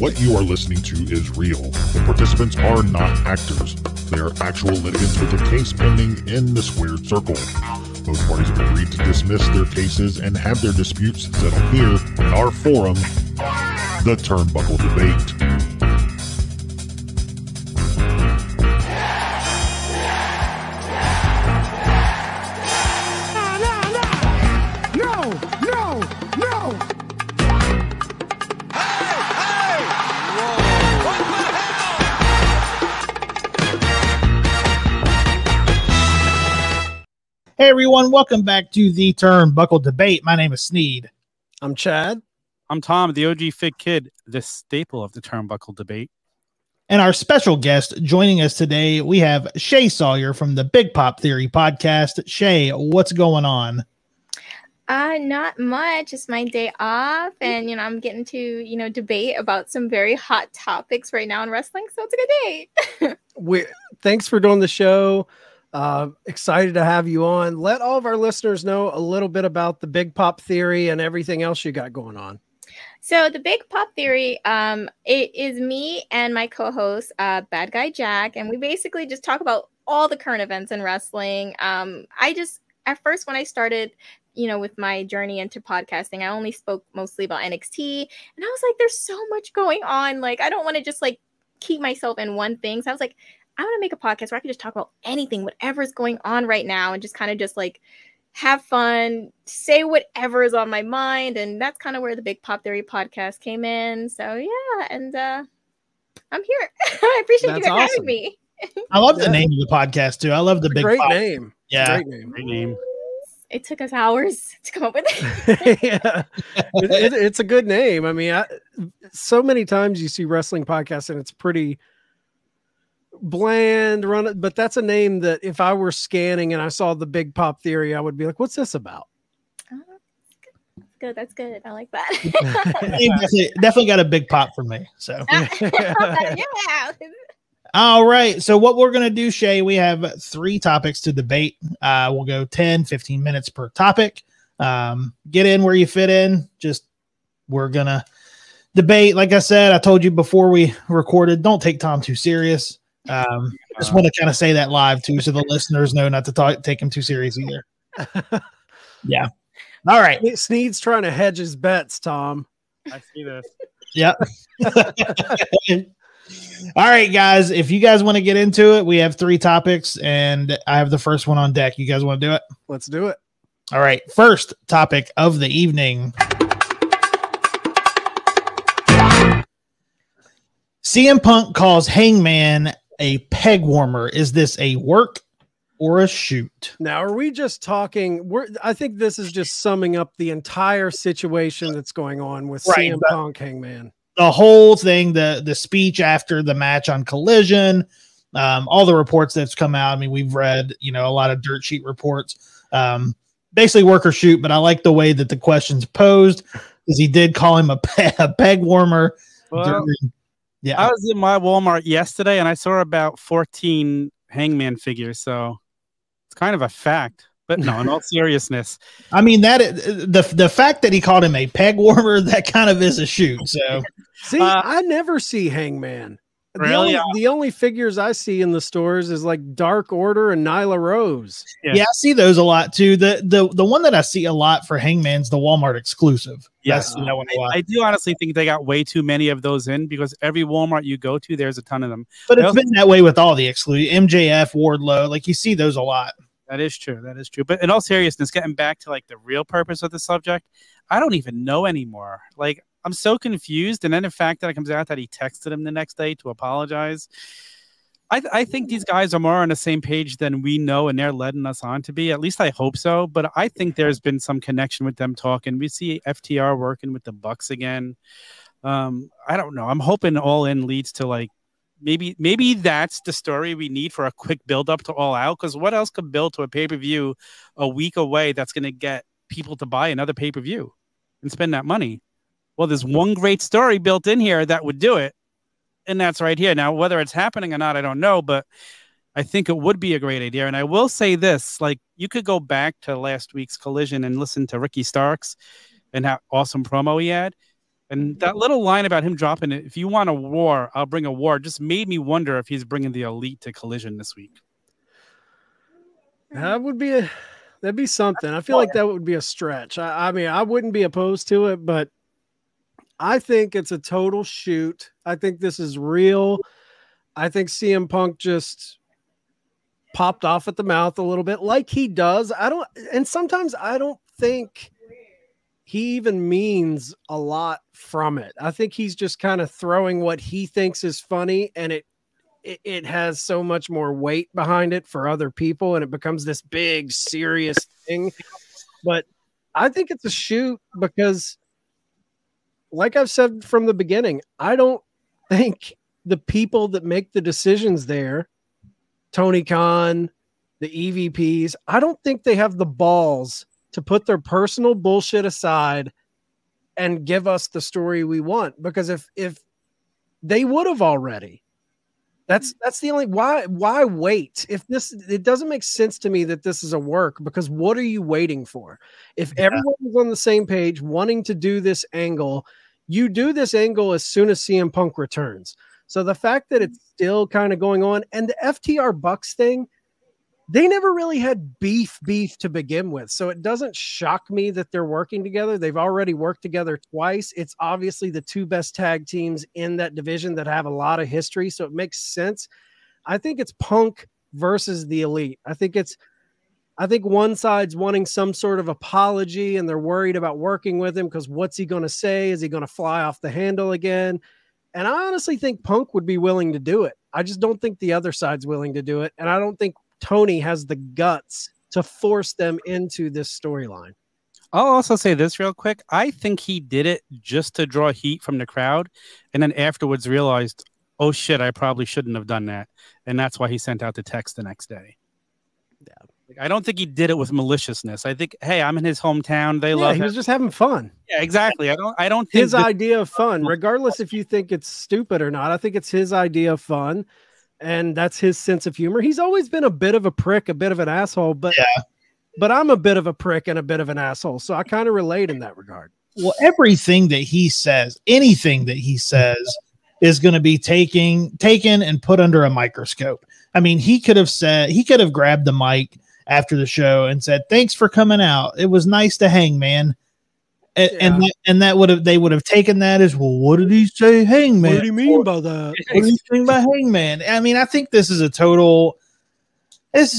What you are listening to is real. The participants are not actors. They are actual litigants with a case pending in the squared circle. Both parties have agreed to dismiss their cases and have their disputes settled here in our forum, the Turnbuckle Debate. Hey everyone, welcome back to the Turnbuckle Debate. My name is Sneed. I'm Chad. I'm Tom, the OG Fit Kid, the staple of the Turnbuckle Debate. And our special guest joining us today, we have Shay Sawyer from the Big Pop Theory podcast. Shay, what's going on? Not much. It's my day off, and I'm getting to debate about some very hot topics right now in wrestling. So it's a good day. Thanks for doing the show. Excited to have you on. Let all of our listeners know a little bit about the Big Pop Theory and everything else you got going on. So the Big Pop Theory, it is me and my co-host, Bad Guy Jack, and we basically just talk about all the current events in wrestling. At first when I started, with my journey into podcasting, I only spoke mostly about NXT, and I was like, there's so much going on. Like, I don't want to just keep myself in one thing. So I was like, I want to make a podcast where I can just talk about anything, whatever's going on right now, and just kind of have fun, say whatever is on my mind. And that's kind of where the Big Pop Theory podcast came in. So yeah, and I'm here. I appreciate you guys having me. I love the name of the podcast too. I love the Big Great Pop. Name. Yeah, Great name. It took us hours to come up with it. Yeah, it's a good name. I mean, so many times you see wrestling podcasts and it's pretty bland, but that's a name that if I were scanning and I saw the Big Pop Theory, I would be like, what's this about? Good. That's good. I like that. definitely got a big pop for me. So yeah. All right. So what we're going to do, Shay, we have 3 topics to debate. We'll go 10, 15 minutes per topic. Get in where you fit in. We're going to debate. Like I said, I told you before we recorded, don't take Tom too serious. Just want to kind of say that live too, so the listeners know not to take him too serious either. Yeah. All right. Sneed's trying to hedge his bets, Tom. I see this. Yep. All right, guys. If you guys want to get into it, we have 3 topics, and I have the first one on deck. You guys want to do it? Let's do it. All right. First topic of the evening. CM Punk calls Hangman a peg warmer. Is this a work or a shoot? Now, are we just talking? I think this is just summing up the entire situation that's going on with CM Punk Hangman. The whole thing, the speech after the match on Collision, all the reports that's come out. I mean, we've read, a lot of dirt sheet reports. Basically work or shoot, but I like the way that the question's posed because he did call him a peg warmer. Well, yeah, I was in my Walmart yesterday and I saw about 14 Hangman figures, so it's kind of a fact. But no, in all seriousness, I mean that the fact that he called him a peg warmer, that kind of is a shoot. So see, I never see Hangman. Really? The only figures I see in the stores is like Dark Order and Nyla Rose. Yeah, I see those a lot too. The one that I see a lot for Hangman's the Walmart exclusive. Yes, I do honestly think they got way too many of those in because every Walmart you go to, there's a ton of them. But it's been that way with all the exclusive. MJF, Wardlow, like you see those a lot. That is true. That is true. But in all seriousness, getting back to the real purpose of the subject, I don't even know anymore. I'm so confused. And then the fact that it comes out that he texted him the next day to apologize. I think these guys are more on the same page than we know, and they're letting us on to be. At least I hope so. But I think there's been some connection with them talking. We see FTR working with the Bucks again. I don't know. I'm hoping All In leads to maybe that's the story we need for a quick build up to All Out. Because what else could build to a pay-per-view a week away that's going to get people to buy another pay-per-view and spend that money? Well, there's one great story built in here that would do it. And that's right here. Now, whether it's happening or not, I don't know, but I think it would be a great idea. And I will say this, you could go back to last week's Collision and listen to Ricky Starks and how awesome promo he had. And that little line about him dropping it, if you want a war, I'll bring a war, just made me wonder if he's bringing the Elite to Collision this week. That'd be something. I feel like that would be a stretch. I mean, I wouldn't be opposed to it, but I think it's a total shoot. I think this is real. I think CM Punk just popped off at the mouth a little bit like he does. And sometimes I don't think he even means a lot from it. I think he's just kind of throwing what he thinks is funny, and it has so much more weight behind it for other people, and it becomes this big, serious thing. But I think it's a shoot because, like I've said from the beginning, I don't think the people that make the decisions there, Tony Khan, the EVPs, I don't think they have the balls to put their personal bullshit aside and give us the story we want. Because if they would have already, that's the only why wait? If it doesn't make sense to me that this is a work, because what are you waiting for? If everyone is on the same page wanting to do this angle, you do this angle as soon as CM Punk returns. So the fact that it's still kind of going on, and the FTR Bucks thing, they never really had beef to begin with. So it doesn't shock me that they're working together. They've already worked together twice. It's obviously the two best tag teams in that division that have a lot of history. So it makes sense. I think it's Punk versus the Elite. I think one side's wanting some sort of apology, and they're worried about working with him because what's he going to say? Is he going to fly off the handle again? And I honestly think Punk would be willing to do it. I just don't think the other side's willing to do it. And I don't think Tony has the guts to force them into this storyline. I'll also say this real quick. I think he did it just to draw heat from the crowd, and then afterwards realized, oh shit, I probably shouldn't have done that. And that's why he sent out the text the next day. Yeah. I don't think he did it with maliciousness. I think, hey, I'm in his hometown. They love him. He was just having fun. Yeah, exactly. I don't think his idea of fun, regardless if you think it's stupid or not, I think it's his idea of fun. And that's his sense of humor. He's always been a bit of a prick, a bit of an asshole, but I'm a bit of a prick and a bit of an asshole. So I kind of relate in that regard. Well, everything that he says, anything that he says is going to be taken and put under a microscope. I mean, he could have grabbed the mic after the show and said, "Thanks for coming out. It was nice to Hangman." And they would have taken that as, well, what did he say, Hangman? What do you mean by that? What do you think by Hangman? I mean, I think this is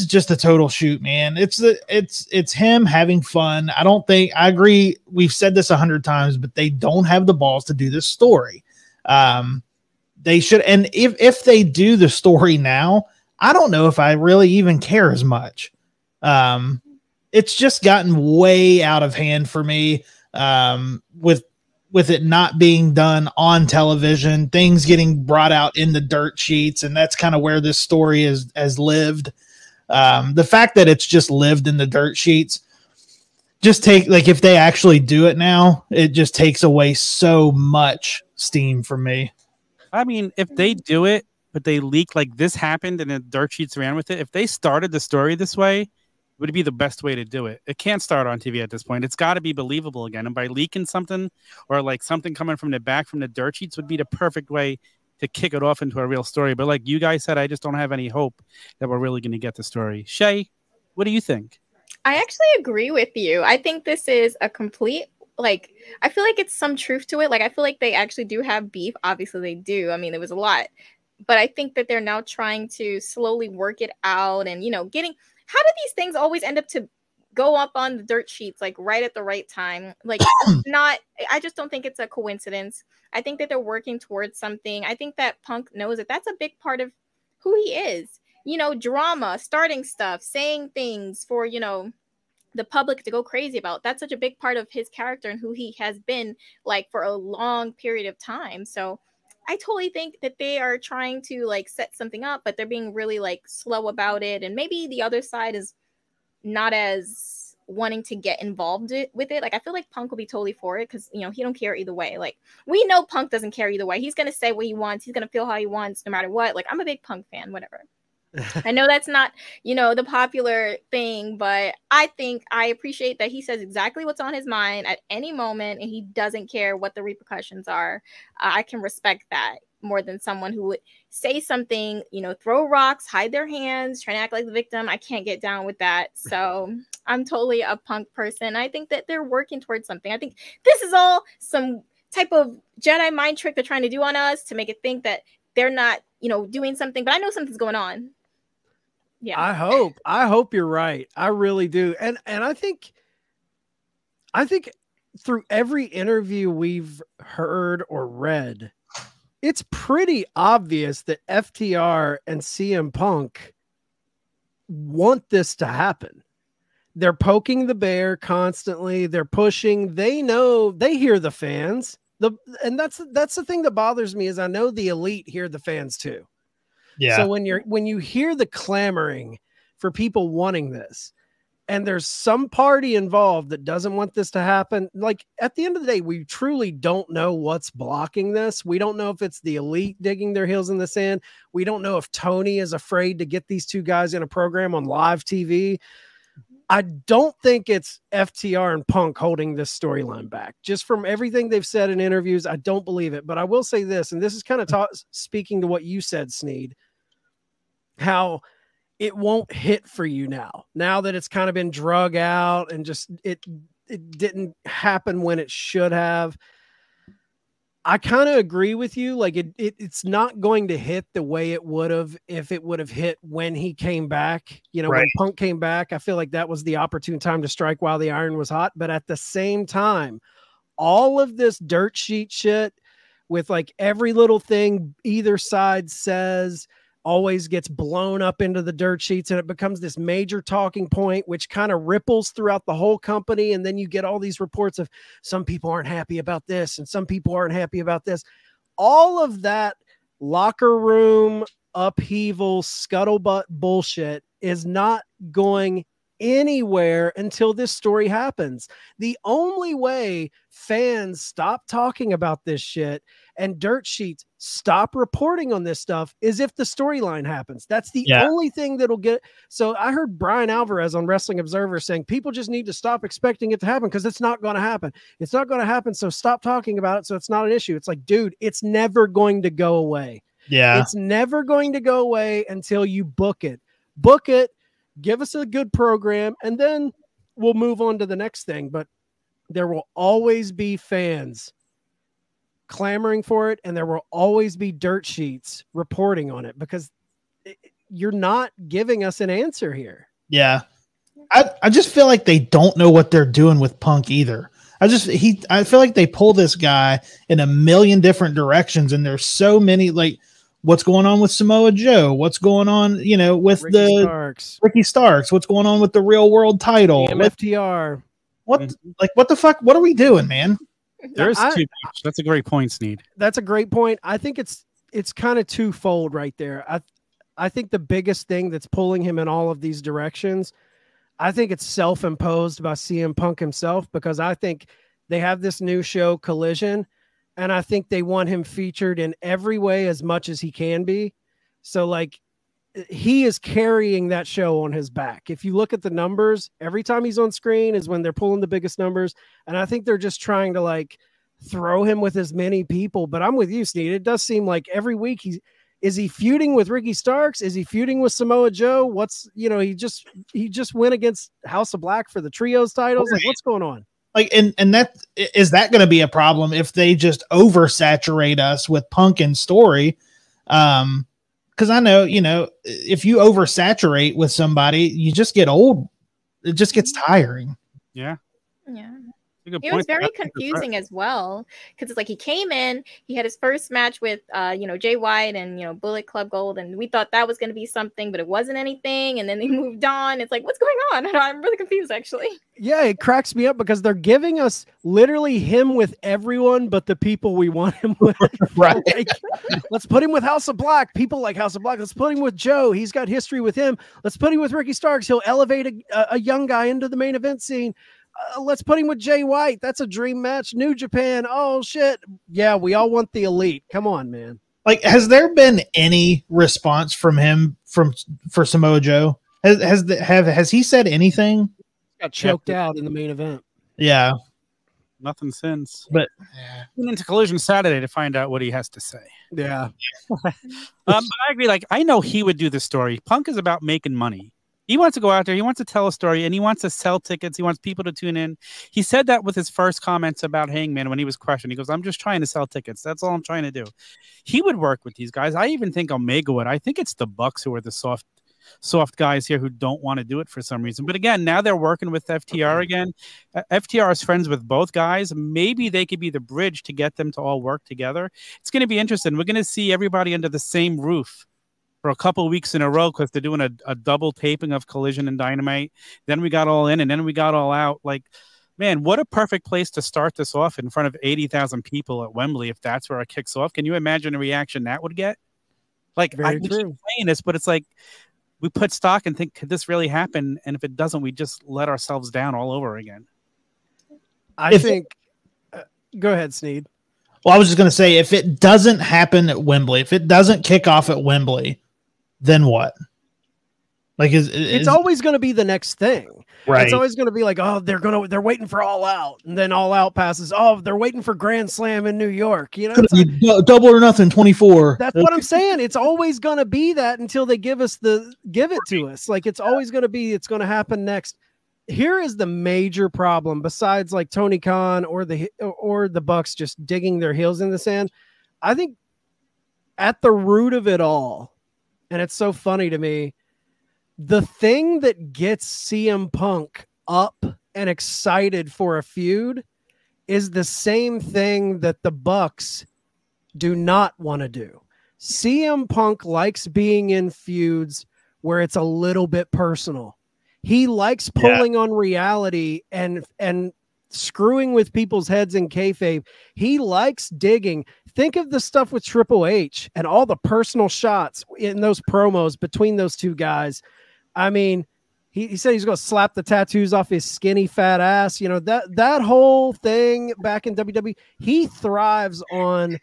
just a total shoot, man. It's him having fun. I agree. We've said this 100 times, but they don't have the balls to do this story. They should. And if they do the story now, I don't know if I really even care as much. It's just gotten way out of hand for me. With it not being done on television, things getting brought out in the dirt sheets, and that's kind of where this story has lived. The fact that it's just lived in the dirt sheets, if they actually do it now, it just takes away so much steam from me. I mean, if they do it, but they leak like this happened and the dirt sheets ran with it, if they started the story this way, would be the best way to do it. It can't start on TV at this point. It's got to be believable again. And by leaking something or like something coming from the back from the dirt sheets would be the perfect way to kick it off into a real story. But like you guys said, I just don't have any hope that we're really going to get the story. Shay, what do you think? I actually agree with you. I think this is a complete, I feel like it's some truth to it. Like, I feel like they actually do have beef. Obviously they do. I mean, there was a lot, but I think that they're now trying to slowly work it out and, how do these things always end up to go up on the dirt sheets, like right at the right time? Like, I just don't think it's a coincidence. I think that they're working towards something. I think that Punk knows that that's a big part of who he is. Drama, starting stuff, saying things for, the public to go crazy about. That's such a big part of his character and who he has been like for a long period of time. So I totally think that they are trying to set something up, but they're being really slow about it. And maybe the other side is not as wanting to get involved with it. I feel like Punk will be totally for it because, he don't care either way. We know Punk doesn't care either way. He's going to say what he wants. He's going to feel how he wants no matter what. I'm a big Punk fan, whatever. I know that's not, the popular thing, but I appreciate that he says exactly what's on his mind at any moment, and he doesn't care what the repercussions are. I can respect that more than someone who would say something, throw rocks, hide their hands, try to act like the victim. I can't get down with that. So I'm totally a Punk person. I think that they're working towards something. I think this is all some type of Jedi mind trick they're trying to do on us to make it think that they're not, doing something, but I know something's going on. Yeah. I hope you're right. I really do. And I think through every interview we've heard or read, it's pretty obvious that FTR and CM Punk want this to happen. They're poking the bear constantly. They're pushing. They know, they hear the fans. And that's the thing that bothers me is I know the elite hear the fans too. Yeah. So when you hear the clamoring for people wanting this, and there's some party involved that doesn't want this to happen, like at the end of the day, we truly don't know what's blocking this. We don't know if it's the elite digging their heels in the sand. We don't know if Tony is afraid to get these two guys in a program on live TV. I don't think it's FTR and Punk holding this storyline back. Just from everything they've said in interviews, I don't believe it. But I will say this, and this is kind of speaking to what you said, Sneed, how it won't hit for you now that it's kind of been drug out and just it didn't happen when it should have. I kind of agree with you. Like it's not going to hit the way it would have if it would have hit when he came back. Right. When Punk came back, I feel like that was the opportune time to strike while the iron was hot. But at the same time, all of this dirt sheet shit with like every little thing either side says always gets blown up into the dirt sheets, and it becomes this major talking point, which kind of ripples throughout the whole company. And then you get all these reports of some people aren't happy about this and some people aren't happy about this. All of that locker room upheaval, scuttlebutt bullshit is not going anywhere until this story happens. The only way fans stop talking about this shit and dirt sheets stop reporting on this stuff is if the storyline happens. That's the only thing that'll get. So I heard Brian Alvarez on Wrestling Observer saying people just need to stop expecting it to happen because it's not going to happen. It's not going to happen. So stop talking about it. So it's not an issue. It's like, dude, it's never going to go away. Yeah. It's never going to go away until you book it. Book it. Give us a good program, and then we'll move on to the next thing. But there will always be fans clamoring for it, and there will always be dirt sheets reporting on it because you're not giving us an answer here. Yeah. I just feel like they don't know what they're doing with Punk either. I feel like they pull this guy in a million different directions, and there's so many, like, what's going on with Samoa Joe? What's going on, with Ricky Starks? What's going on with the real world title? FTR. What the fuck? What are we doing, man? There's too much. That's a great point, Sneed. That's a great point. I think it's kind of twofold right there. I think the biggest thing that's pulling him in all of these directions, I think it's self-imposed by CM Punk himself, because I think they have this new show, Collision, and I think they want him featured in every way as much as he can be. So, like, he is carrying that show on his back. If you look at the numbers, every time he's on screen is when they're pulling the biggest numbers. And I think they're just trying to, like, throw him with as many people. But I'm with you, Sneed. It does seem like every week is he feuding with Ricky Starks? Is he feuding with Samoa Joe? He just went against House of Black for the trios titles. Like, what's going on? Like, and that is that going to be a problem if they just oversaturate us with Punk and story? Because I know, if you oversaturate with somebody, you just get old. It just gets tiring. Yeah. It was very confusing as well, because it's like he came in, he had his first match with Jay White and Bullet Club Gold, and we thought that was going to be something, but it wasn't anything, and then they moved on. It's like, what's going on? I'm really confused, actually. Yeah, it cracks me up because they're giving us literally him with everyone but the people we want him with. Right. Like, let's put him with House of Black. People like House of Black. Let's put him with Joe. He's got history with him. Let's put him with Ricky Starks. He'll elevate a young guy into the main event scene. Let's put him with Jay White. That's a dream match. New Japan. Oh, shit. Yeah, we all want the elite. Come on, man. Like, has there been any response from him for Samoa Joe? Has he said anything? Got choked out in the main event. Yeah. Nothing since. But tune into Collision Saturday to find out what he has to say. Yeah. But I agree. Like, I know he would do the story. Punk is about making money. He wants to go out there. He wants to tell a story, and he wants to sell tickets. He wants people to tune in. He said that with his first comments about Hangman when he was questioned. He goes, I'm just trying to sell tickets. That's all I'm trying to do. He would work with these guys. I even think Omega would. I think it's the Bucks who are the soft guys here who don't want to do it for some reason. But again, now they're working with FTR again. FTR is friends with both guys. Maybe they could be the bridge to get them to all work together. It's going to be interesting. We're going to see everybody under the same roof for a couple of weeks in a row because they're doing a double taping of Collision and Dynamite. Then we got All In, and then we got All Out. Like, man, what a perfect place to start this off in front of 80,000 people at Wembley if that's where it kicks off. Can you imagine the reaction that would get? Like, I keep saying this, but it's like we put stock and think, could this really happen? And if it doesn't, we just let ourselves down all over again. I think go ahead, Sneed. Well, I was just going to say, if it doesn't happen at Wembley, if it doesn't kick off at Wembley, then what? Like, it's always going to be the next thing, right? It's always going to be like, oh, they're waiting for All Out, and then All Out passes. Oh, they're waiting for Grand Slam in New York. You know, Double or Nothing 24. That's what I'm saying. It's always going to be that until they give it to us. Like, it's always going to be. It's going to happen next. Here is the major problem. Besides, like Tony Khan or the Bucks just digging their heels in the sand, I think at the root of it all. And it's so funny to me, the thing that gets CM Punk up and excited for a feud is the same thing that the Bucks do not want to do. CM Punk likes being in feuds where it's a little bit personal. He likes pulling on reality and screwing with people's heads in kayfabe. He likes digging. Think of the stuff with Triple H and all the personal shots in those promos between those two guys. I mean, he said he's going to slap the tattoos off his skinny fat ass. You know, that whole thing back in WWE, he thrives on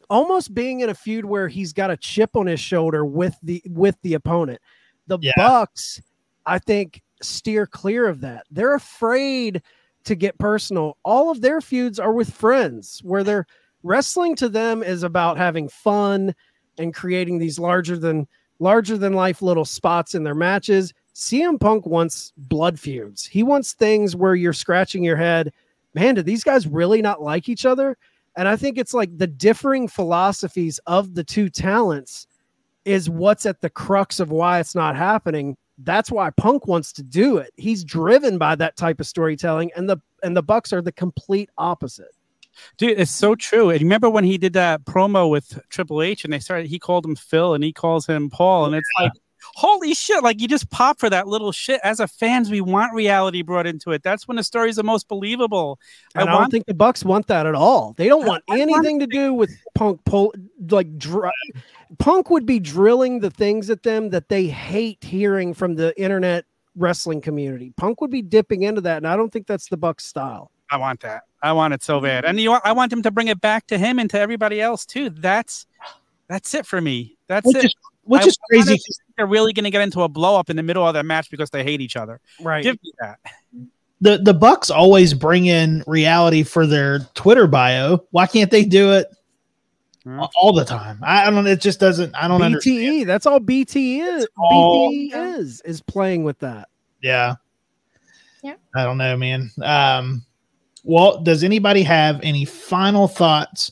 almost being in a feud where he's got a chip on his shoulder with the opponent. The Bucks, I think, steer clear of that. They're afraid to get personal. All of their feuds are with friends, where they're wrestling to them is about having fun and creating these larger than life little spots in their matches. CM Punk wants blood feuds. He wants things where you're scratching your head. Man, do these guys really not like each other? And I think it's like the differing philosophies of the two talents is what's at the crux of why it's not happening. That's why Punk wants to do it. He's driven by that type of storytelling, and the Bucks are the complete opposite. Dude, it's so true. And remember when he did that promo with Triple H and he called him Phil and he calls him Paul, and it's like, holy shit, like you just pop for that little shit. As a fans, we want reality brought into it. That's when the story's the most believable. And I don't think the Bucks want that at all. They don't want anything to do with Punk. Punk would be drilling the things at them that they hate hearing from the internet wrestling community. Punk would be dipping into that, and I don't think that's the Bucks style. I want that. I want it so bad. And I want him to bring it back to him and to everybody else too. That's it for me. Which is crazy. They're really going to get into a blow up in the middle of their match because they hate each other. Right. Give me that. The Bucks always bring in reality for their Twitter bio. Why can't they do it all the time? I don't. It just doesn't. I don't BTE. understand. That's all BTE is. BTE is playing with that. Yeah. Yeah. I don't know, man. Well, does anybody have any final thoughts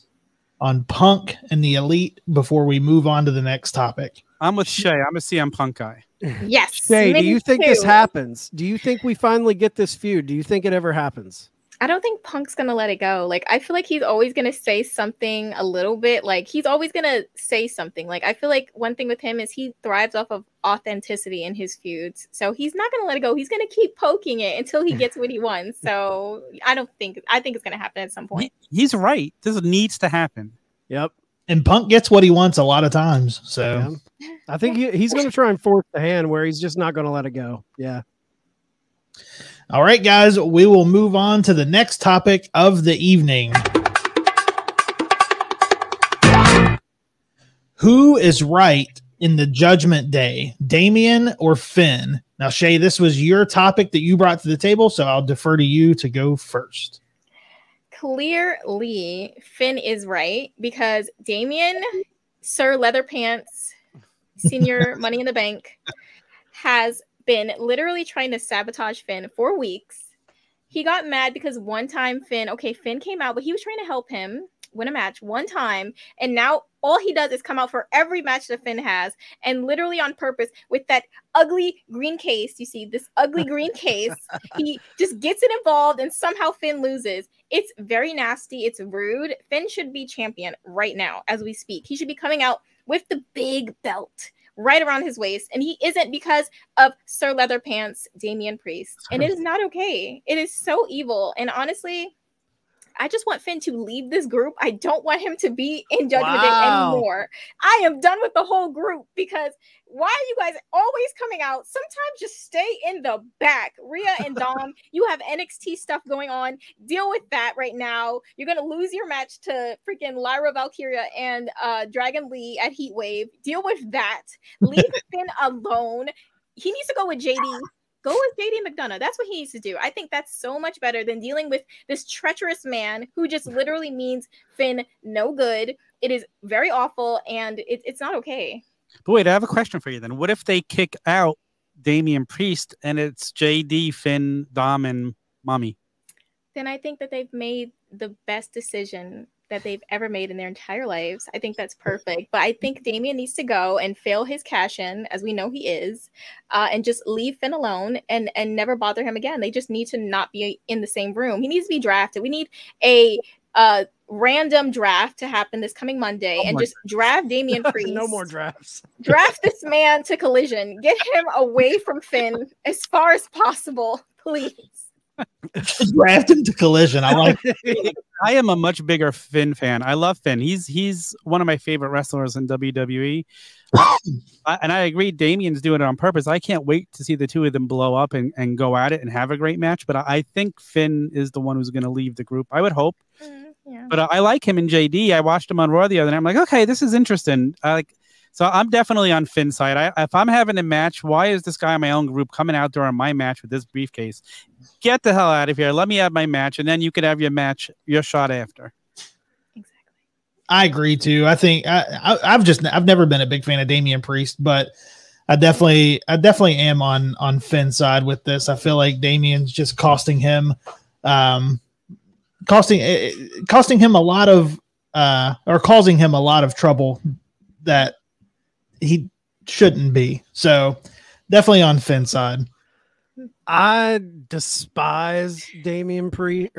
on Punk and the Elite before we move on to the next topic? I'm with Shay. I'm a CM Punk guy. Yes. Shay, do you think this happens? Do you think we finally get this feud? Do you think it ever happens? I don't think Punk's gonna let it go. Like, I feel like he's always gonna say something a little bit. Like, he's always gonna say something. Like, I feel like one thing with him is he thrives off of authenticity in his feuds. So he's not gonna let it go. He's gonna keep poking it until he gets what he wants. So I think it's gonna happen at some point. He's right. This needs to happen. Yep. And Punk gets what he wants a lot of times. So I think he's going to try and force the hand where he's just not going to let it go. Yeah. All right, guys, we will move on to the next topic of the evening. Who is right in the Judgment Day, Damien or Finn? Now, Shay, this was your topic that you brought to the table, so I'll defer to you to go first. Clearly, Finn is right because Damien, Sir Leatherpants, Senior Money in the Bank, has been literally trying to sabotage Finn for weeks. He got mad because one time Finn came out, but he was trying to help him win a match one time, and now all he does is come out for every match that Finn has, and literally on purpose with that ugly green case. You see this ugly green case. He just gets it involved, and somehow Finn loses. It's very nasty. It's rude. Finn should be champion right now as we speak. He should be coming out with the big belt right around his waist, and he isn't because of Sir Leatherpants, Damien Priest, and it is not okay. It is so evil, and honestly, I just want Finn to leave this group. I don't want him to be in Judgment Day anymore. I am done with the whole group because why are you guys always coming out? Sometimes just stay in the back. Rhea and Dom, you have NXT stuff going on. Deal with that right now. You're going to lose your match to freaking Lyra Valkyria and Dragon Lee at Heatwave. Deal with that. Leave Finn alone. He needs to go with JD. Go with JD McDonough. That's what he needs to do. I think that's so much better than dealing with this treacherous man who just literally means Finn no good. It is very awful, and it's not okay. But wait, I have a question for you then. What if they kick out Damien Priest and it's JD, Finn, Dom, and Mommy? Then I think that they've made the best decision that they've ever made in their entire lives. I think that's perfect. But I think Damien needs to go and fail his cash-in, as we know he is, and just leave Finn alone and never bother him again. They just need to not be in the same room. He needs to be drafted. We need a random draft to happen this coming Monday and just draft Damien Priest. No more drafts. Draft this man to Collision. Get him away from Finn as far as possible, please. Draft him to Collision. I like it. I am a much bigger Finn fan. I love Finn. He's one of my favorite wrestlers in WWE. And I agree, Damien's doing it on purpose. I can't wait to see the two of them blow up and go at it and have a great match. But I think Finn is the one who's going to leave the group. I would hope. Yeah. But I like him in JD. I watched him on Raw the other night. I'm like, okay, this is interesting. So I'm definitely on Finn's side. If I'm having a match, why is this guy in my own group coming out during my match with this briefcase? Get the hell out of here. Let me have my match, and then you could have your match, your shot after. Exactly. I agree too. I think I've never been a big fan of Damien Priest, but I definitely am on Finn's side with this. I feel like Damien's just costing him a lot of or causing him a lot of trouble that he shouldn't be. So definitely on Finn's side. I despise Damien Priest.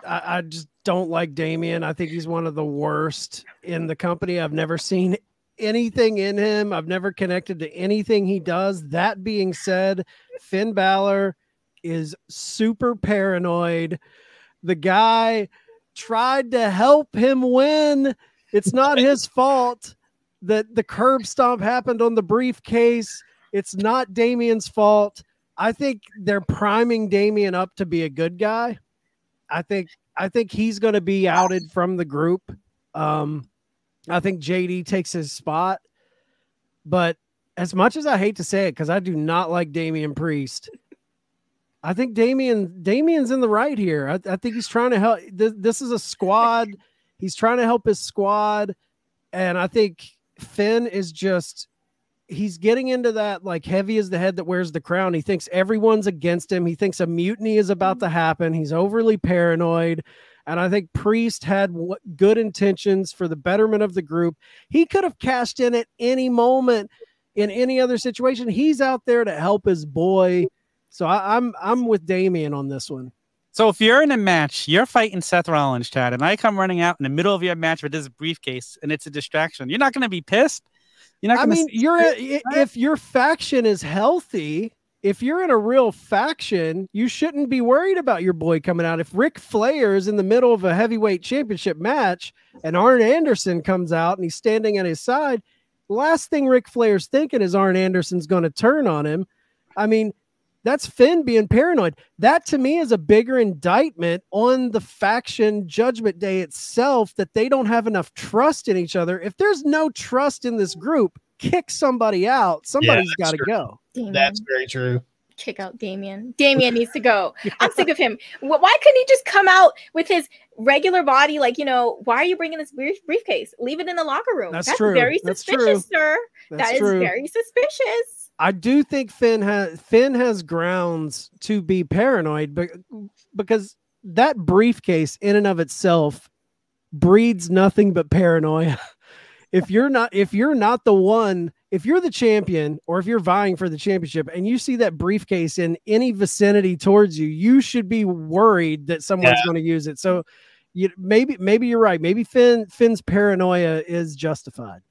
I just don't like Damien. I think he's one of the worst in the company. I've never seen anything in him. I've never connected to anything he does. That being said, Finn Balor is super paranoid. The guy tried to help him win. It's not his fault that the curb stomp happened on the briefcase. It's not Damien's fault. I think they're priming Damien up to be a good guy. I think he's going to be outed from the group. I think JD takes his spot. But as much as I hate to say it, because I do not like Damien Priest, I think Damien's in the right here. I think he's trying to help. This is a squad. He's trying to help his squad. And I think Finn is he's getting into that like heavy is the head that wears the crown. He thinks everyone's against him. He thinks a mutiny is about to happen. He's overly paranoid. And I think Priest had good intentions for the betterment of the group. He could have cashed in at any moment in any other situation. He's out there to help his boy. So I'm with Damien on this one. So if you're in a match, you're fighting Seth Rollins, Chad, and I come running out in the middle of your match with this briefcase and it's a distraction, you're not going to be pissed. You're not. If your faction is healthy, if you're in a real faction, you shouldn't be worried about your boy coming out. If Ric Flair is in the middle of a heavyweight championship match and Arn Anderson comes out and he's standing at his side, the last thing Ric Flair's thinking is Arn Anderson's going to turn on him. I mean, That's Finn being paranoid. That to me is a bigger indictment on the faction Judgment Day itself, that they don't have enough trust in each other. If there's no trust in this group, kick somebody out. Somebody's got to go. Damien. That's very true. Kick out Damien. Damien needs to go. I'm sick of him. Why couldn't he just come out with his regular body? Like, why are you bringing this briefcase? Leave it in the locker room. That's true. Very suspicious, sir. That is very suspicious. I do think Finn has grounds to be paranoid, but because that briefcase in and of itself breeds nothing but paranoia. If you're not the one, if you're the champion or if you're vying for the championship and you see that briefcase in any vicinity towards you, you should be worried that someone's going to use it. So maybe you're right. Maybe Finn's paranoia is justified.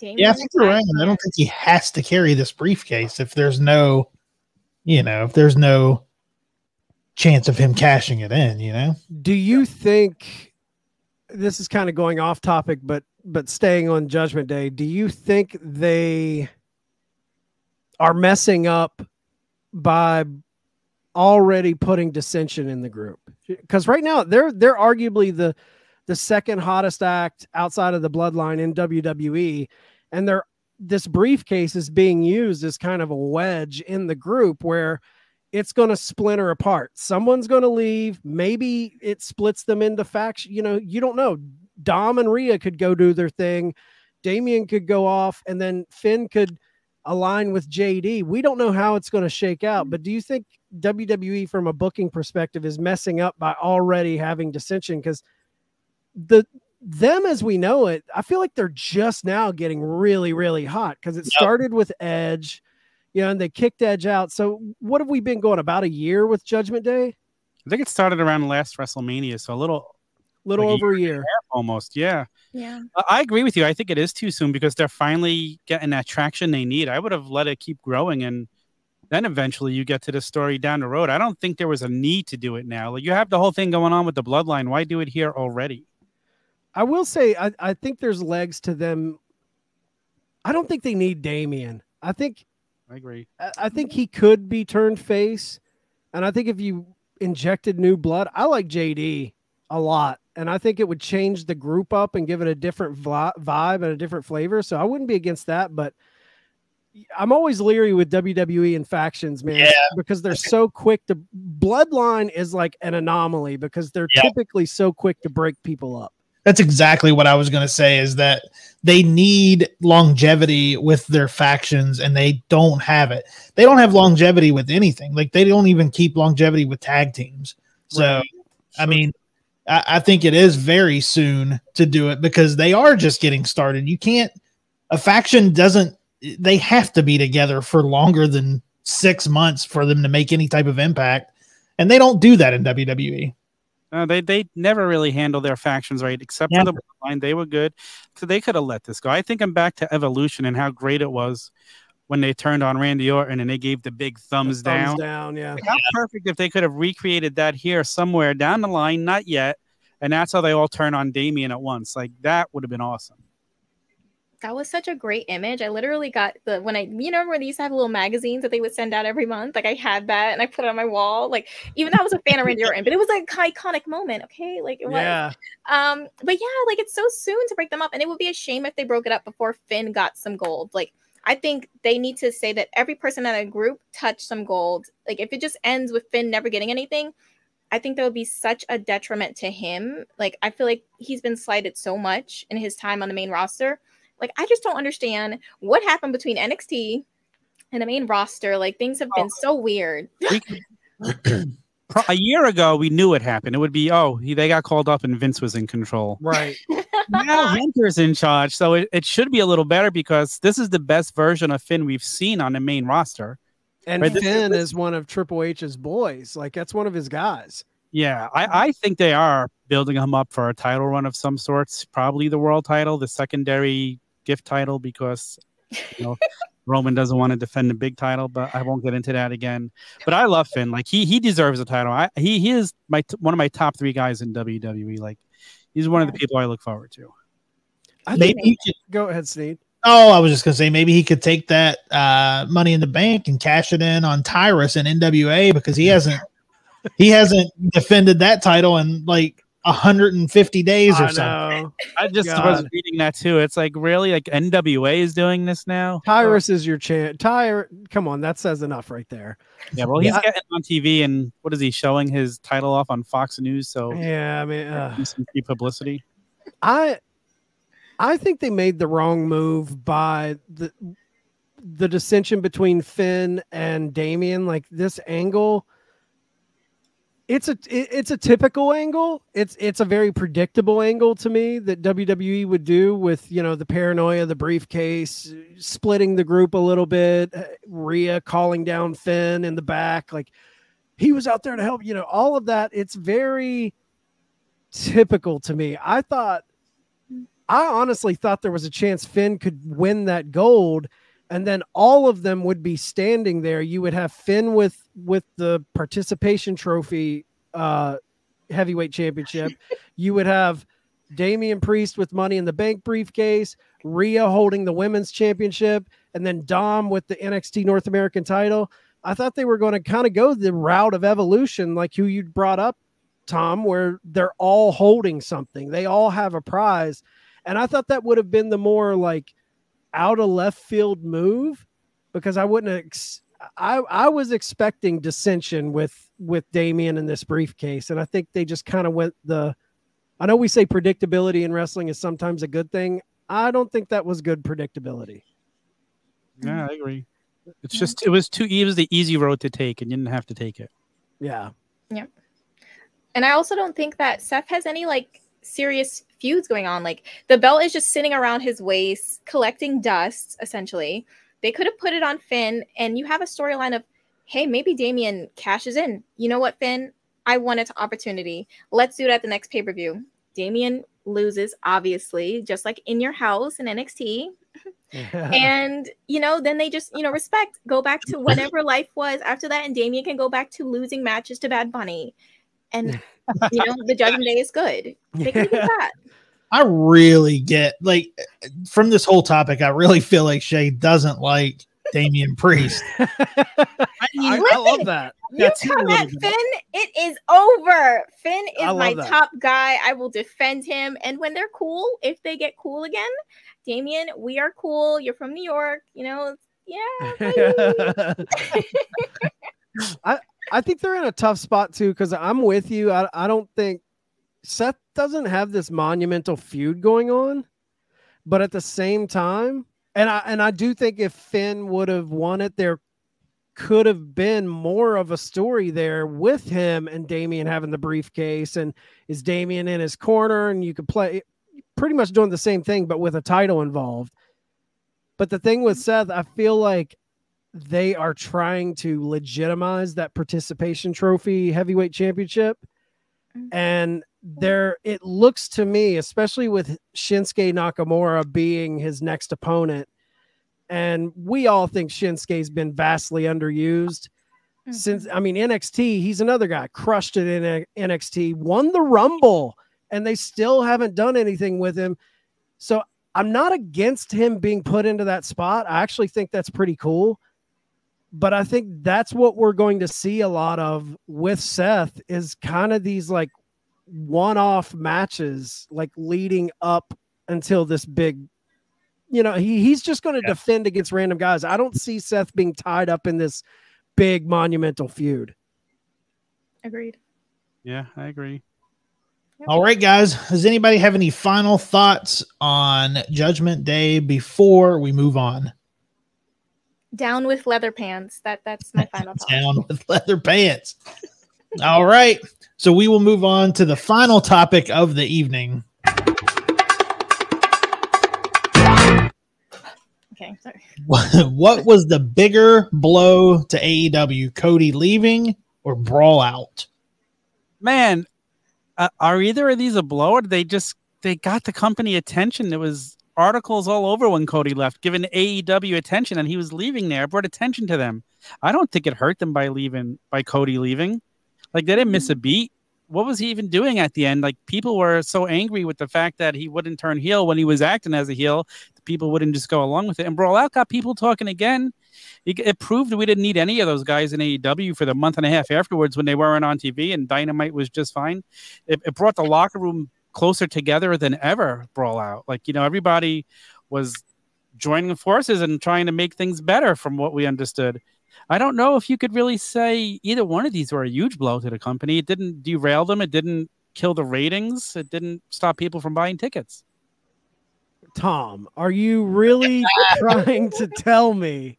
Yeah, I think you're right. I don't think he has to carry this briefcase if there's no, if there's no chance of him cashing it in, Do you think, this is kind of going off topic, but staying on Judgment Day, do you think they are messing up by already putting dissension in the group? Because right now they're arguably the second hottest act outside of the Bloodline in WWE, and this briefcase is being used as kind of a wedge in the group where it's going to splinter apart. Someone's going to leave. Maybe it splits them into faction. You don't know. Dom and Rhea could go do their thing. Damien could go off, and then Finn could align with JD. We don't know how it's going to shake out, but do you think WWE from a booking perspective is messing up by already having dissension? Because them as we know it, I feel like they're just now getting really, really hot because it started with Edge, and they kicked Edge out. So what have we been going about a year with Judgment Day? I think it started around last WrestleMania, so a little like over a year almost. Yeah. Yeah. I agree with you. I think it is too soon because they're finally getting that traction they need. I would have let it keep growing, and then eventually you get to the story down the road. I don't think there was a need to do it now. Like, you have the whole thing going on with the Bloodline. Why do it here already? I will say, I think there's legs to them. I don't think they need Damien. I agree. I think he could be turned face. And I think if you injected new blood, I like JD a lot. And I think it would change the group up and give it a different vibe and a different flavor. So I wouldn't be against that. But I'm always leery with WWE and factions, man, because they're so quick to. Bloodline is like an anomaly because they're typically so quick to break people up. That's exactly what I was going to say, is that they need longevity with their factions and they don't have it. They don't have longevity with anything. Like, they don't even keep longevity with tag teams. So, right. I mean, I think it is very soon to do it because they are just getting started. A faction they have to be together for longer than 6 months for them to make any type of impact. And they don't do that in WWE. They never really handle their factions right, except for the Bloodline. They were good, so they could have let this go. I think I'm back to Evolution and how great it was when they turned on Randy Orton and they gave the big thumbs down. Yeah. Like, how perfect if they could have recreated that here somewhere down the line, not yet, and that's how they all turn on Damien at once. Like, that would have been awesome. That was such a great image. I literally got when they used to have little magazines that they would send out every month. Like, I had that and I put it on my wall. Like, even though I was a fan of Randy Orton, but it was like an iconic moment. Okay. Like, it was. But yeah, like, it's so soon to break them up. And it would be a shame if they broke it up before Finn got some gold. Like, I think they need to say that every person in a group touched some gold. Like, if it just ends with Finn never getting anything, I think that would be such a detriment to him. Like, I feel like he's been slighted so much in his time on the main roster. Like, I just don't understand what happened between NXT and the main roster. Like, things have been so weird. A year ago, we knew it happened. It would be, they got called up and Vince was in control. Right. Now Hunter's in charge, so it should be a little better because this is the best version of Finn we've seen on the main roster. And Finn is one of Triple H's boys. Like, that's one of his guys. Yeah, I think they are building him up for a title run of some sorts, probably the world title, the secondary gift title, because Roman doesn't want to defend the big title, but I won't get into that again. But I love Finn. Like, he deserves a title. He is one of my top 3 guys in WWE. Like, he's one of the people I look forward to. Maybe go ahead, Sneed. Oh, I was just gonna say maybe he could take that Money in the Bank and cash it in on Tyrus and NWA because he hasn't defended that title in like 150 days or something. I just was reading that too. It's like really like NWA is doing this now. Tyrus is your chance. Come on, that says enough right there. Yeah, well, he's getting on TV, and what is he showing his title off on Fox News? So yeah, I mean, some free publicity. I think they made the wrong move by the dissension between Finn and Damien. Like this angle, it's a typical angle. It's a very predictable angle to me that WWE would do with, you know, the paranoia, the briefcase, splitting the group a little bit, Rhea calling down Finn in the back, like he was out there to help, you know, all of that. It's very typical to me. I honestly thought there was a chance Finn could win that gold, and then all of them would be standing there. You would have Finn with the participation trophy heavyweight championship. You would have Damian Priest with Money in the Bank briefcase, Rhea holding the women's championship, and then Dom with the NXT North American title. I thought they were going to kind of go the route of Evolution, like who you brought up, Tom, where they're all holding something. They all have a prize. And I thought that would have been the more like out of left field move, because I wouldn't I was expecting dissension with Damien in this briefcase. And I think they just kind of went I know we say predictability in wrestling is sometimes a good thing. I don't think that was good predictability. Yeah, I agree. It's just, it was the easy road to take, and you didn't have to take it. Yeah. Yep. And I also don't think that Seth has any like serious feuds going on. Like the belt is just sitting around his waist, collecting dust, essentially. They could have put it on Finn, and you have a storyline of, hey, maybe Damien cashes in. You know what, Finn? I want an opportunity. Let's do it at the next pay-per-view. Damien loses, obviously, just like in your house in NXT. And, you know, then they just, you know, respect, go back to whatever life was after that. And Damien can go back to losing matches to Bad Bunny. And, you know, the Judgment Day is good. They can do that. I really get, like, from this whole topic, I really feel like Shay doesn't like Damian Priest. I love that. You come at Finn, it is over. Finn is my top guy. I will defend him. And when they're cool, if they get cool again, Damien, we are cool. You're from New York. You know, yeah. I think they're in a tough spot, too, because I'm with you. I don't think Seth doesn't have this monumental feud going on. But at the same time, and I do think if Finn would have won it, there could have been more of a story there with him and Damien having the briefcase, and is Damien in his corner, and you could play pretty much doing the same thing, but with a title involved. But the thing with Seth, I feel like they are trying to legitimize that participation trophy heavyweight championship. And it looks to me, especially with Shinsuke Nakamura being his next opponent, and we all think Shinsuke's been vastly underused since, I mean, NXT, he's another guy, crushed it in NXT, won the Rumble, and they still haven't done anything with him. So I'm not against him being put into that spot. I actually think that's pretty cool. But I think that's what we're going to see a lot of with Seth, is kind of these like one-off matches, like leading up until this big, you know, he's just going to defend against random guys. I don't see Seth being tied up in this big monumental feud. Agreed. Yeah, I agree. All right, guys. Does anybody have any final thoughts on Judgment Day before we move on? Down with leather pants. That's my final thought. Down with leather pants. All right. So we will move on to the final topic of the evening. Okay, sorry. What was the bigger blow to AEW, Cody leaving or Brawl Out? Man, are either of these a blow, or they got the company attention? There was articles all over when Cody left, giving AEW attention, and he was leaving there. It brought attention to them. I don't think it hurt them by Cody leaving. Like, they didn't miss a beat. what was he even doing at the end? Like, people were so angry with the fact that he wouldn't turn heel when he was acting as a heel. People wouldn't just go along with it. And Brawl Out got people talking again. It proved we didn't need any of those guys in AEW for the month and a half afterwards when they weren't on TV, and Dynamite was just fine. It brought the locker room closer together than ever, Brawl Out. Like, you know, everybody was joining forces and trying to make things better from what we understood. I don't know if you could really say either one of these were a huge blow to the company. It didn't derail them. It didn't kill the ratings. It didn't stop people from buying tickets. Tom, are you really trying to tell me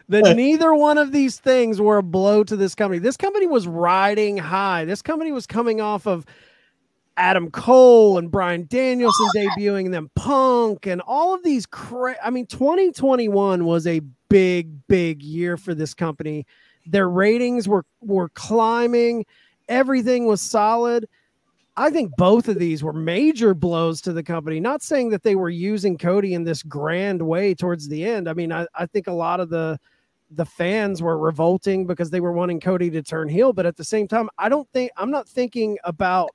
that neither one of these things were a blow to this company? This company was riding high. This company was coming off of Adam Cole and Bryan Danielson debuting, and then Punk and all of these. I mean, 2021 was a big year for this company. Their ratings were climbing. Everything was solid. I think both of these were major blows to the company. Not saying that they were using Cody in this grand way towards the end. I mean, I think a lot of the fans were revolting because they were wanting Cody to turn heel. But at the same time, I'm not thinking about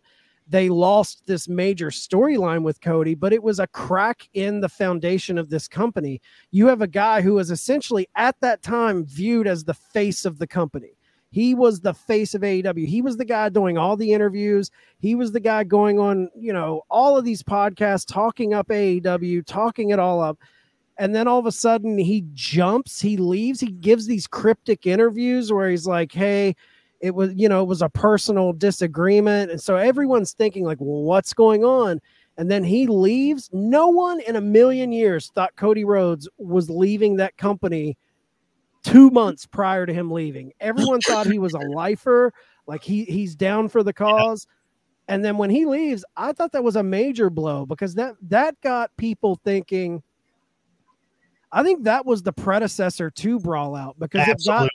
they lost this major storyline with Cody, but it was a crack in the foundation of this company. You have a guy who was essentially at that time viewed as the face of the company. He was the face of AEW. He was the guy doing all the interviews. He was the guy going on, you know, all of these podcasts, talking up AEW, talking it all up. And then all of a sudden he jumps, he leaves, he gives these cryptic interviews where he's like, hey, it was a personal disagreement. And so everyone's thinking like, well, what's going on? And then he leaves. No one in a million years thought Cody Rhodes was leaving that company 2 months prior to him leaving. Everyone thought he was a lifer, like he's down for the cause. And then when he leaves, I thought that was a major blow because that got people thinking. I think that was the predecessor to Brawl Out because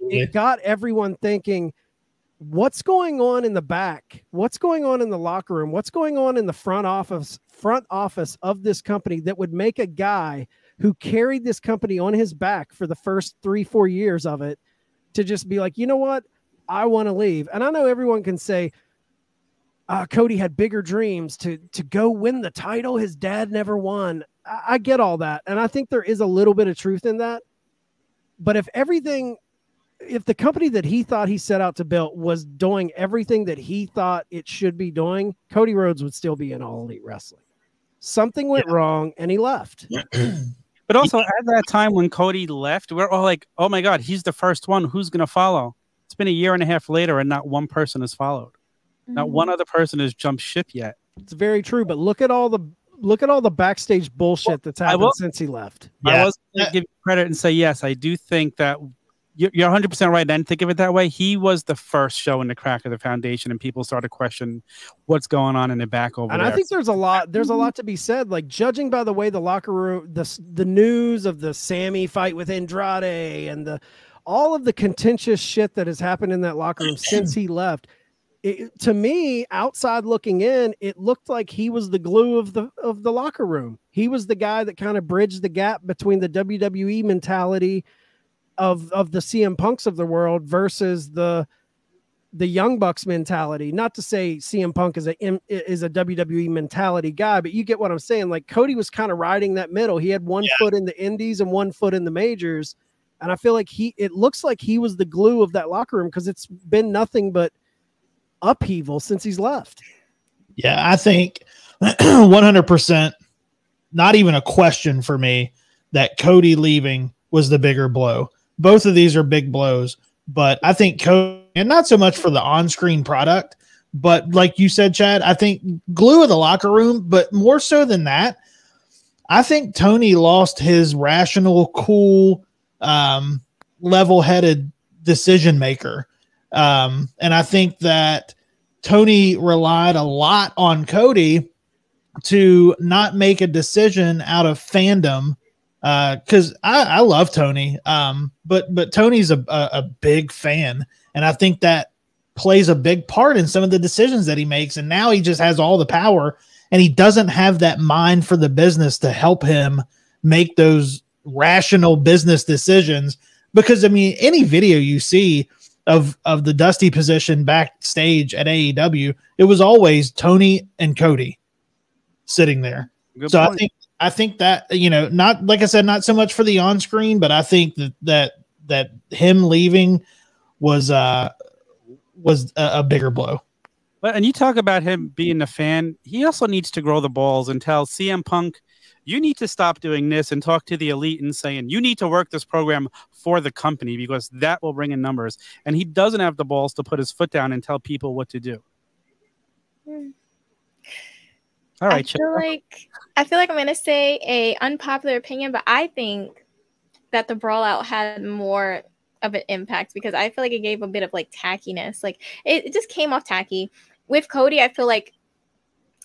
it got everyone thinking, what's going on in the back? What's going on in the locker room? What's going on in the front office of this company that would make a guy who carried this company on his back for the first 3-4 years of it to just be like, you know what? I want to leave. And I know everyone can say, Cody had bigger dreams to go win the title. His dad never won. I get all that. And I think there is a little bit of truth in that. But if the company that he thought he set out to build was doing everything that he thought it should be doing, Cody Rhodes would still be in All Elite Wrestling. Something went wrong and he left. But also at that time when Cody left, we're all like, oh my God, he's the first one. Who's going to follow? It's been a year and a half later and not one person has followed. Not one other person has jumped ship yet. It's very true. But look at all the backstage bullshit that's happened since he left. Yeah. I was going to give you credit and say, yes, I do think that you're 100% right. I didn't think of it that way. He was the first show in the crack of the foundation, and people started questioning what's going on in the back over there. And I think there's a lot to be said. Like, judging by the way the locker room, the news of the Sammy fight with Andrade and all of the contentious shit that has happened in that locker room since he left, to me, outside looking in, it looked like he was the glue of the locker room. He was the guy that kind of bridged the gap between the WWE mentality of the CM Punks of the world versus the Young Bucks mentality. Not to say CM Punk is a WWE mentality guy, but you get what I'm saying. Like, Cody was kind of riding that middle. He had one foot in the indies and one foot in the majors. And I feel like it looks like he was the glue of that locker room because it's been nothing but upheaval since he's left. Yeah, I think 100%, not even a question for me that Cody leaving was the bigger blow. Both of these are big blows, but I think Cody, and not so much for the on-screen product, but like you said, Chad, I think glue of the locker room, but more so than that, I think Tony lost his rational, cool, level-headed decision maker. And I think that Tony relied a lot on Cody to not make a decision out of fandom. Because I love Tony, but Tony's a big fan, and I think that plays a big part in some of the decisions that he makes. And now he just has all the power, and he doesn't have that mind for the business to help him make those rational business decisions. Because I mean, any video you see of the Dusty position backstage at AEW, it was always Tony and Cody sitting there. Good so point. I think that, you know, not like I said, not so much for the on screen, but I think that him leaving was a bigger blow. But and you talk about him being a fan, he also needs to grow the balls and tell CM Punk, you need to stop doing this, and talk to the elite and saying you need to work this program for the company because that will bring in numbers. And he doesn't have the balls to put his foot down and tell people what to do. All right, I feel like I'm gonna say a unpopular opinion, but I think that the Brawl Out had more of an impact because I feel like it gave a bit of like tackiness. Like it just came off tacky. With Cody, I feel like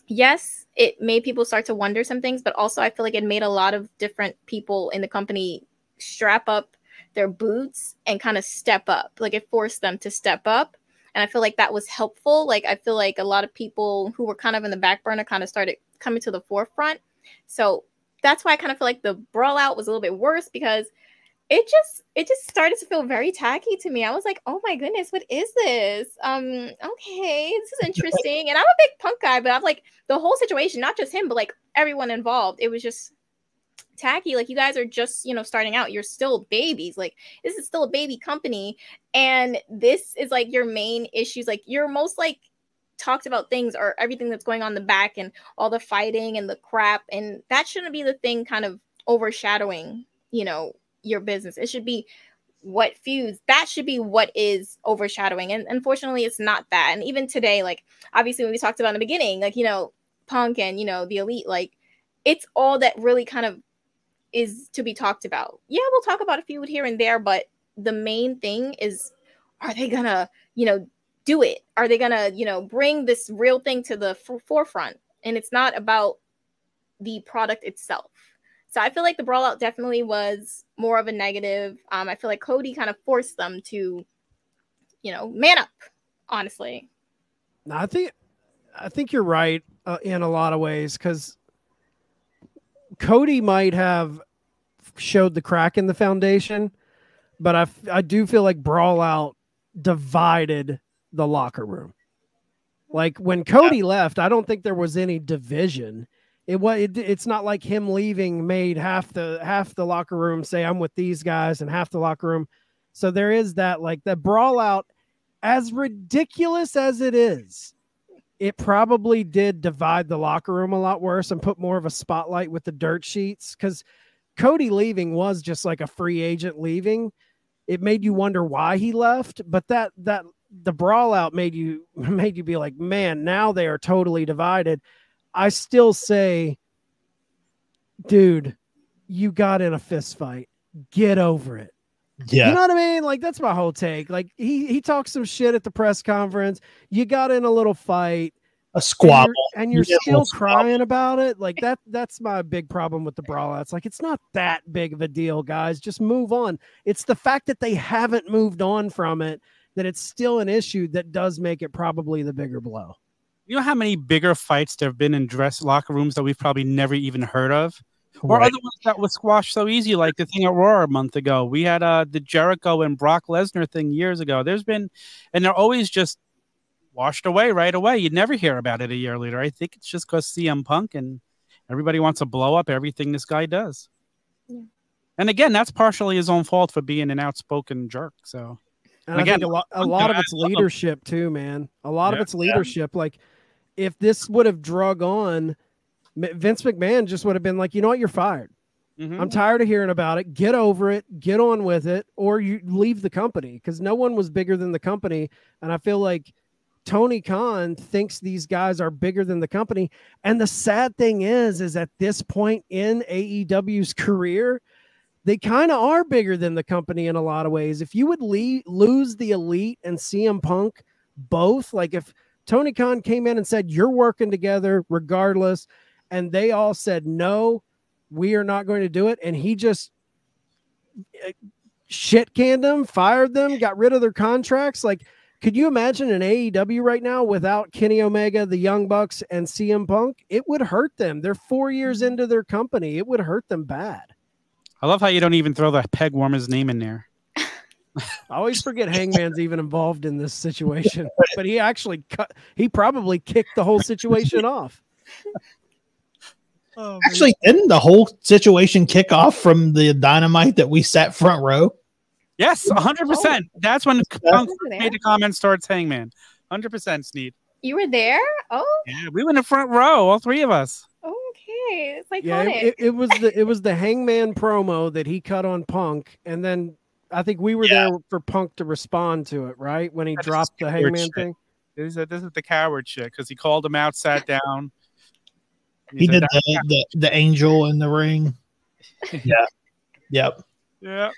yes, it made people start to wonder some things, but also I feel like it made a lot of different people in the company strap up their boots and kind of step up. Like it forced them to step up. And I feel like that was helpful. Like I feel like a lot of people who were kind of in the back burner kind of started coming to the forefront. So that's why I kind of feel like the Brawl Out was a little bit worse because it just started to feel very tacky to me. I was like, oh my goodness, what is this? Okay, this is interesting. And I'm a big Punk guy, but I'm like the whole situation, not just him, but like everyone involved. It was just tacky. Like you guys are just, you know, starting out. You're still babies. Like this is still a baby company. And this is like your main issues. Like your most like talked about things or everything that's going on in the back and all the fighting and the crap. And that shouldn't be the thing kind of overshadowing, you know, your business. It should be what feuds. That should be what is overshadowing. And unfortunately, it's not that. And even today, like obviously when we talked about in the beginning, like, you know, Punk and, you know, the elite, like it's all that really kind of is to be talked about. Yeah, we'll talk about a feud here and there, but the main thing is, are they gonna, you know, do it? Are they gonna, you know, bring this real thing to the forefront? And it's not about the product itself. So I feel like the Brawl Out definitely was more of a negative. I feel like Cody kind of forced them to, you know, man up, honestly. No, I think you're right in a lot of ways because Cody might have showed the crack in the foundation, but I do feel like Brawl Out divided the locker room. Like when Cody left, I don't think there was any division. It's not like him leaving made half the locker room say I'm with these guys and half the locker room. So there is that, like the Brawl Out, as ridiculous as it is, it probably did divide the locker room a lot worse and put more of a spotlight with the dirt sheets. Because Cody leaving was just like a free agent leaving. It made you wonder why he left, but that the Brawl Out made you be like, man, now they are totally divided. I still say, dude, you got in a fist fight. Get over it. Yeah. You know what I mean? Like, that's my whole take. Like, he talked some shit at the press conference. You got in a little fight. A squabble. And you're still crying about it. Like, that's my big problem with the Brawl Out. It's like, it's not that big of a deal, guys. Just move on. It's the fact that they haven't moved on from it, that it's still an issue that does make it probably the bigger blow. You know how many bigger fights there have been in dress locker rooms that we've probably never even heard of? Or other ones that was squashed so easy, like the thing at Raw a month ago. We had the Jericho and Brock Lesnar thing years ago. There's been, and they're always just washed away right away. You'd never hear about it a year later. I think it's just because CM Punk and everybody wants to blow up everything this guy does. Yeah. And again, that's partially his own fault for being an outspoken jerk. So, and again, I think a lot of it's leadership too, man. A lot of it's leadership. Like, if this would have drug on, Vince McMahon just would have been like, you know what, you're fired. Mm-hmm. I'm tired of hearing about it. Get over it. Get on with it. Or you leave the company, because no one was bigger than the company. And I feel like Tony Khan thinks these guys are bigger than the company. And the sad thing is at this point in AEW's career, they kind of are bigger than the company in a lot of ways. If you would lose the Elite and CM Punk both, like if Tony Khan came in and said, you're working together regardless, and they all said, no, we are not going to do it, and he just shit-canned them, fired them, got rid of their contracts. Like, could you imagine an AEW right now without Kenny Omega, the Young Bucks, and CM Punk? It would hurt them. They're 4 years into their company. It would hurt them bad. I love how you don't even throw the Pegwarmer's name in there. I always forget Hangman's even involved in this situation, but he probably kicked the whole situation off. Oh, actually, didn't the whole situation kick off from the Dynamite that we sat front row? Yes, 100%. That's when Punk made the comments towards Hangman. 100%, Sneed. You were there? Oh, yeah, we were in the front row, all three of us. Okay, it's like it was the Hangman promo that he cut on Punk, and then I think we were there for Punk to respond to it, right? When he dropped the Hangman thing. This is the coward shit because he called him out, sat down. He did the angel in the ring. Yeah. Yep. Yeah.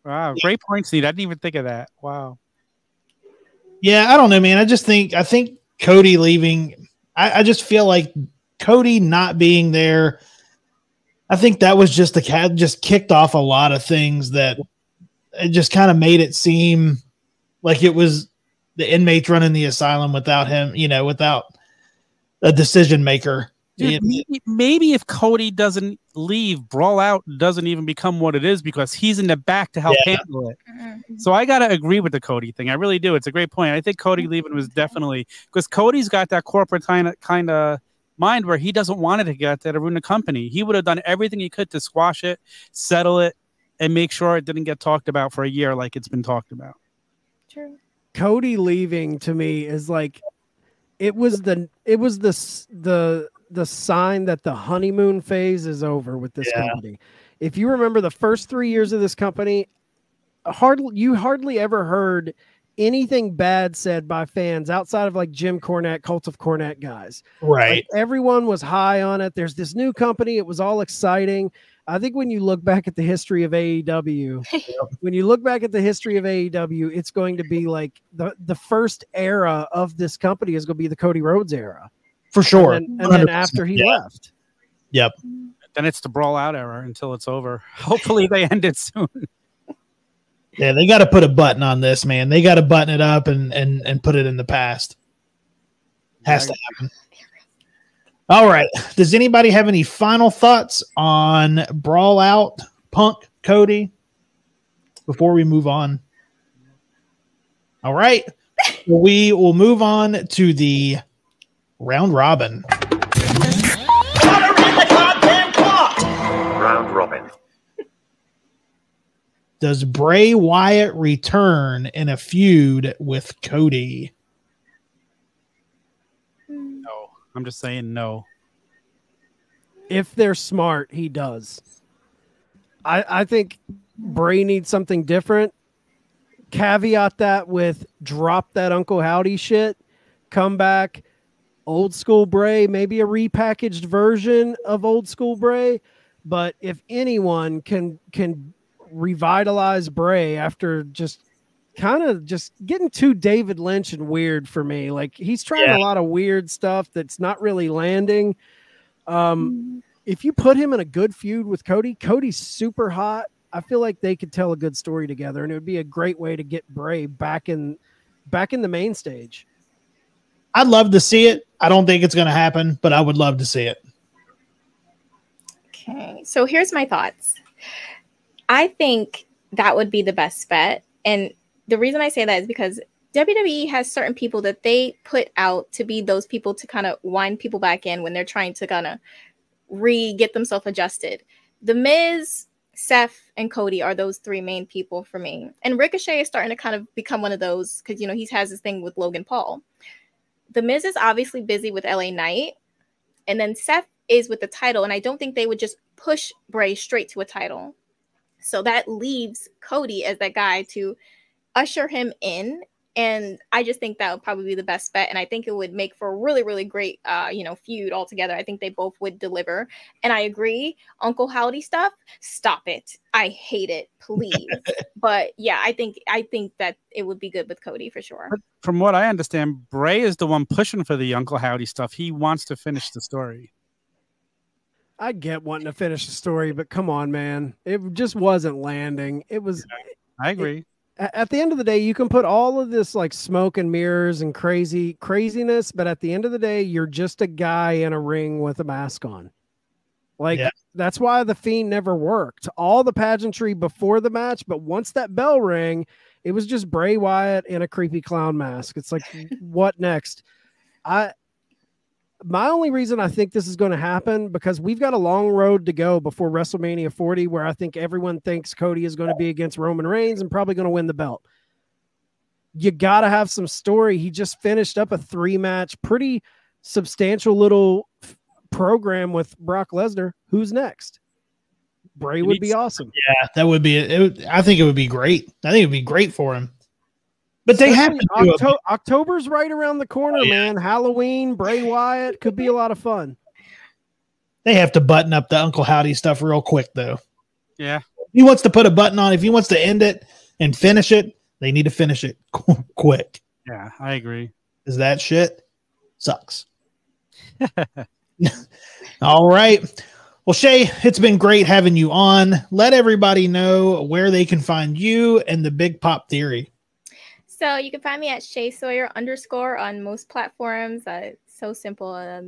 Wow. Great point, Sneed. I didn't even think of that. Wow. Yeah, I don't know, man. I think Cody leaving, I just feel like Cody not being there, I think that was just just kicked off a lot of things that it just kind of made it seem like it was the inmates running the asylum without him, without a decision maker. Dude, maybe if Cody doesn't leave, Brawl Out doesn't even become what it is because he's in the back to help handle it. So I got to agree with the Cody thing. I really do. It's a great point. I think Cody leaving was definitely because Cody's got that corporate kind of mind where he doesn't want it to get there to ruin the company. He would have done everything he could to squash it, settle it, and make sure it didn't get talked about for a year like it's been talked about. True. Cody leaving to me is like it was the sign that the honeymoon phase is over with this company. If you remember the first 3 years of this company, you hardly ever heard anything bad said by fans outside of like Jim Cornette, Cult of Cornette guys. Right. Like, everyone was high on it. There's this new company. It was all exciting. I think when you look back at the history of AEW, it's going to be like the first era of this company is going to be the Cody Rhodes era. For sure. And then after he left. Yep. Then it's the Brawl Out era until it's over. Hopefully they end it soon. Yeah, they got to put a button on this, man. They got to button it up and put it in the past. Has to happen. All right. Does anybody have any final thoughts on Brawl Out, Punk, Cody, before we move on? All right. We will move on to the round robin. Round robin. Does Bray Wyatt return in a feud with Cody? No. I'm just saying no. If they're smart, he does. I think Bray needs something different. Caveat that with drop that Uncle Howdy shit. Come back. Old school Bray, maybe a repackaged version of old school Bray. But if anyone can revitalize Bray after just kind of just getting too David Lynch and weird for me. Like he's trying a lot of weird stuff that's not really landing. If you put him in a good feud with Cody, Cody's super hot. I feel like they could tell a good story together, and it would be a great way to get Bray back in the main stage. I'd love to see it. I don't think it's going to happen, but I would love to see it. Okay, so here's my thoughts. I think that would be the best bet. And the reason I say that is because WWE has certain people that they put out to be those people to kind of wind people back in when they're trying to kind of get themselves adjusted. The Miz, Seth, and Cody are those three main people for me. And Ricochet is starting to kind of become one of those because, he has this thing with Logan Paul. The Miz is obviously busy with LA Knight. And then Seth is with the title. And I don't think they would just push Bray straight to a title. So that leaves Cody as that guy to usher him in. And I just think that would probably be the best bet. And I think it would make for a really, really great, feud altogether. I think they both would deliver. And I agree. Uncle Howdy stuff, stop it. I hate it, please. But yeah, I think that it would be good with Cody for sure. But from what I understand, Bray is the one pushing for the Uncle Howdy stuff. He wants to finish the story. I get wanting to finish the story, but come on, man. It just wasn't landing. It was. I agree. At the end of the day, you can put all of this like smoke and mirrors and craziness, but at the end of the day, you're just a guy in a ring with a mask on. Like, that's why the Fiend never worked. All the pageantry before the match, but once that bell rang, it was just Bray Wyatt in a creepy clown mask. It's like, what next? My only reason I think this is going to happen, because we've got a long road to go before WrestleMania 40, where I think everyone thinks Cody is going to be against Roman Reigns and probably going to win the belt. You got to have some story. He just finished up a 3-match, pretty substantial little program with Brock Lesnar. Who's next? Bray would be awesome. Yeah, that would be it. I think it would be great. I think it'd be great for him. But they have to October's right around the corner, man. Halloween, Bray Wyatt could be a lot of fun. They have to button up the Uncle Howdy stuff real quick, though. Yeah. If he wants to put a button on, if he wants to end it and finish it, they need to finish it quick. Yeah, I agree. Because that shit sucks. All right. Well, Shay, it's been great having you on. Let everybody know where they can find you and the Big Pop Theory. So you can find me at Shay Sawyer _ on most platforms. It's so simple. I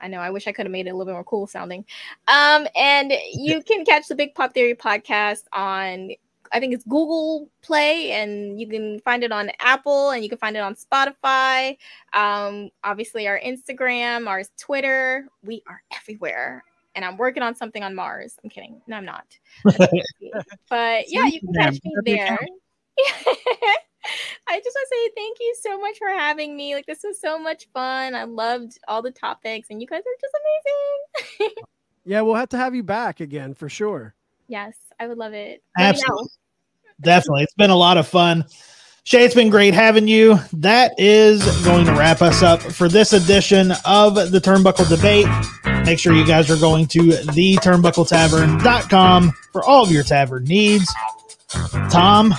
know. I wish I could have made it a little bit more cool sounding. And you can catch the Big Pop Theory podcast on, I think it's Google Play, and you can find it on Apple, and you can find it on Spotify. Obviously, our Instagram, our Twitter. We are everywhere. And I'm working on something on Mars. I'm kidding. No, I'm not. But yeah, you can catch me there. I just want to say thank you so much for having me. Like, this was so much fun. I loved all the topics, and you guys are just amazing. Yeah, we'll have to have you back again for sure. Yes, I would love it. Absolutely. Definitely. It's been a lot of fun. Shay, it's been great having you. That is going to wrap us up for this edition of the Turnbuckle Debate. Make sure you guys are going to theturnbuckletavern.com for all of your tavern needs. Tom,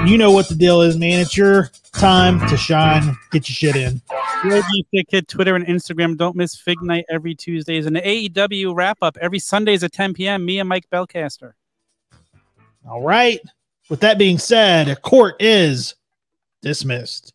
you know what the deal is, man. It's your time to shine. Get your shit in. Kid, Twitter and Instagram. Don't miss Fig Night every Tuesdays. And the AEW wrap-up every Sundays at 10 p.m. Me and Mike Belcaster. All right. With that being said, court is dismissed.